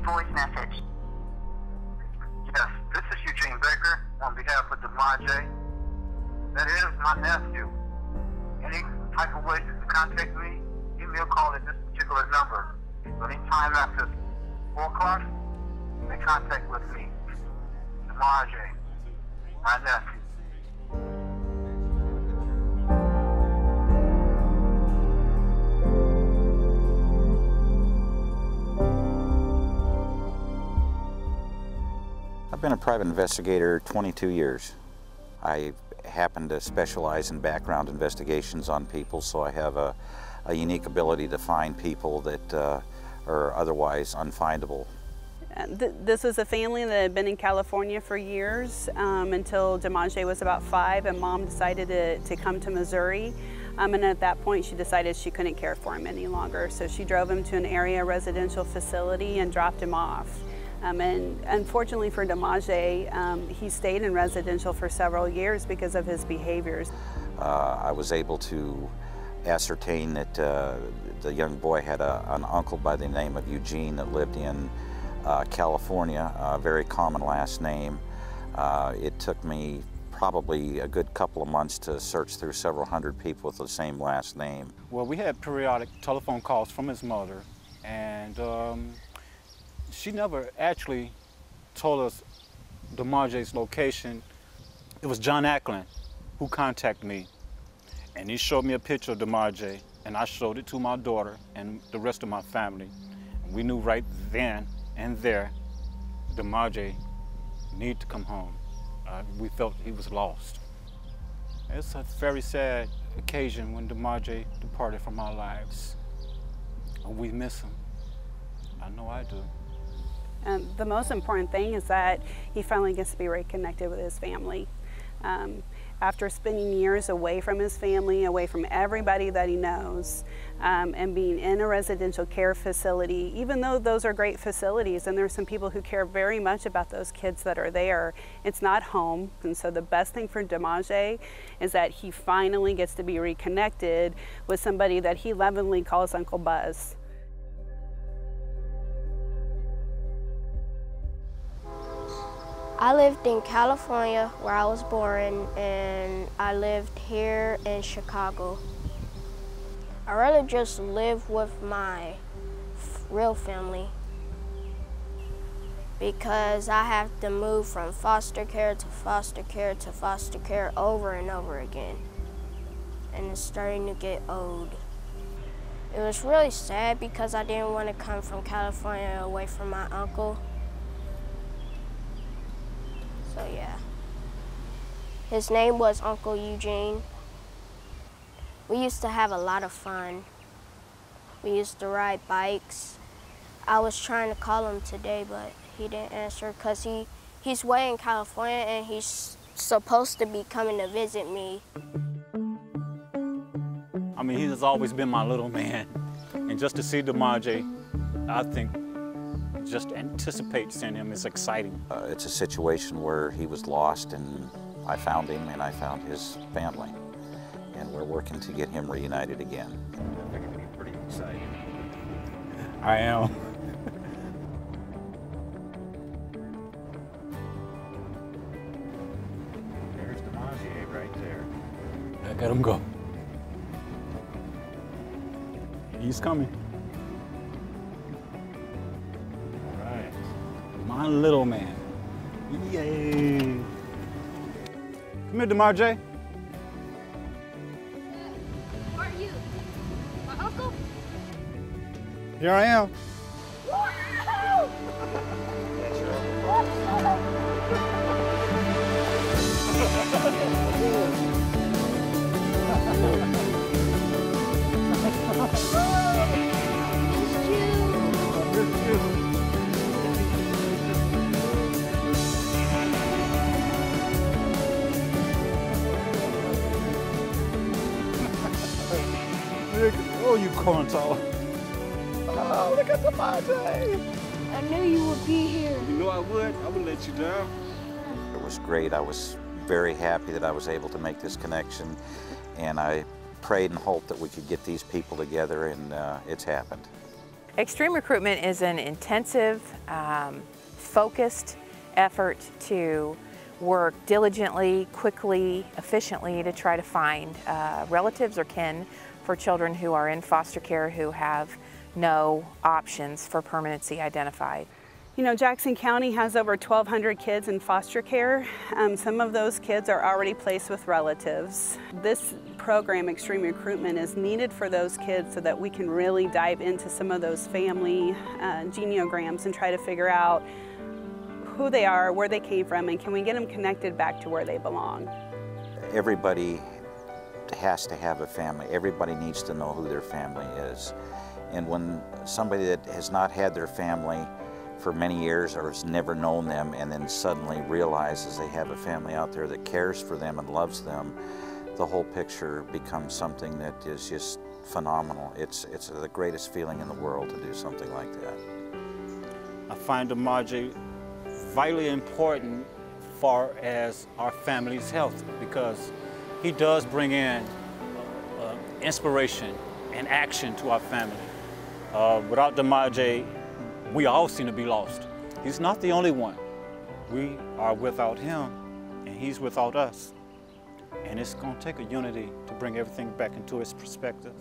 voice message. Yes, this is Eugene Baker on behalf of Demaje. That is my nephew. Any type of way to contact me, give me a call at this particular number. So anytime after 4 o'clock, make contact with me. Demaje, my nephew. I've been a private investigator 22 years. I happen to specialize in background investigations on people, so I have a unique ability to find people that are otherwise unfindable. This was a family that had been in California for years until Demaje was about 5 and Mom decided to come to Missouri. And at that point she decided she couldn't care for him any longer, so she drove him to an area residential facility and dropped him off. And unfortunately for Demaje, he stayed in residential for several years because of his behaviors. I was able to ascertain that the young boy had an uncle by the name of Eugene that lived in California, a very common last name. It took me probably a good couple of months to search through several hundred people with the same last name. Well, we had periodic telephone calls from his mother, and she never actually told us Demaje's location. It was John Ackland who contacted me, and he showed me a picture of Demaje, and I showed it to my daughter and the rest of my family. And we knew right then and there Demaje needed to come home. We felt he was lost. It's a very sad occasion when Demaje departed from our lives. We miss him. I know I do. And the most important thing is that he finally gets to be reconnected with his family. After spending years away from his family, away from everybody that he knows, and being in a residential care facility, even though those are great facilities and there's some people who care very much about those kids that are there, it's not home. And so the best thing for Demaje is that he finally gets to be reconnected with somebody that he lovingly calls Uncle Buzz. I lived in California, where I was born, and I lived here in Chicago. I rather just live with my real family because I have to move from foster care to foster care to foster care over and over again, and it's starting to get old. It was really sad because I didn't want to come from California away from my uncle. So yeah, his name was Uncle Eugene. We used to have a lot of fun. We used to ride bikes. I was trying to call him today, but he didn't answer because he's way in California and he's supposed to be coming to visit me. I mean, he has always been my little man. And just to see Demaje, I think just anticipate seeing him is exciting. It's a situation where he was lost and I found him and I found his family. And we're working to get him reunited again. I think it'll be pretty exciting. I am. There's Demaje right there. I got him go. He's coming. My little man. Yay. Come here, Demaje. Who are you? My uncle? Here I am. Oh, you cornball. Oh, look at Demaje. I knew you would be here. You know I would let you down. It was great. I was very happy that I was able to make this connection, and I prayed and hoped that we could get these people together, and it's happened. Extreme Recruitment is an intensive, focused effort to work diligently, quickly, efficiently to try to find relatives or kin for children who are in foster care who have no options for permanency identified. You know, Jackson County has over 1,200 kids in foster care. Some of those kids are already placed with relatives. This program, Extreme Recruitment, is needed for those kids so that we can really dive into some of those family genealograms and try to figure out who they are, where they came from, and can we get them connected back to where they belong. Everybody has to have a family. Everybody needs to know who their family is. And when somebody that has not had their family for many years or has never known them and then suddenly realizes they have a family out there that cares for them and loves them, the whole picture becomes something that is just phenomenal. It's the greatest feeling in the world to do something like that. I find Demaje vitally important far as our family's health, because he does bring in inspiration and action to our family. Without Demaje, we all seem to be lost. He's not the only one. We are without him, and he's without us. And it's going to take a unity to bring everything back into its perspective.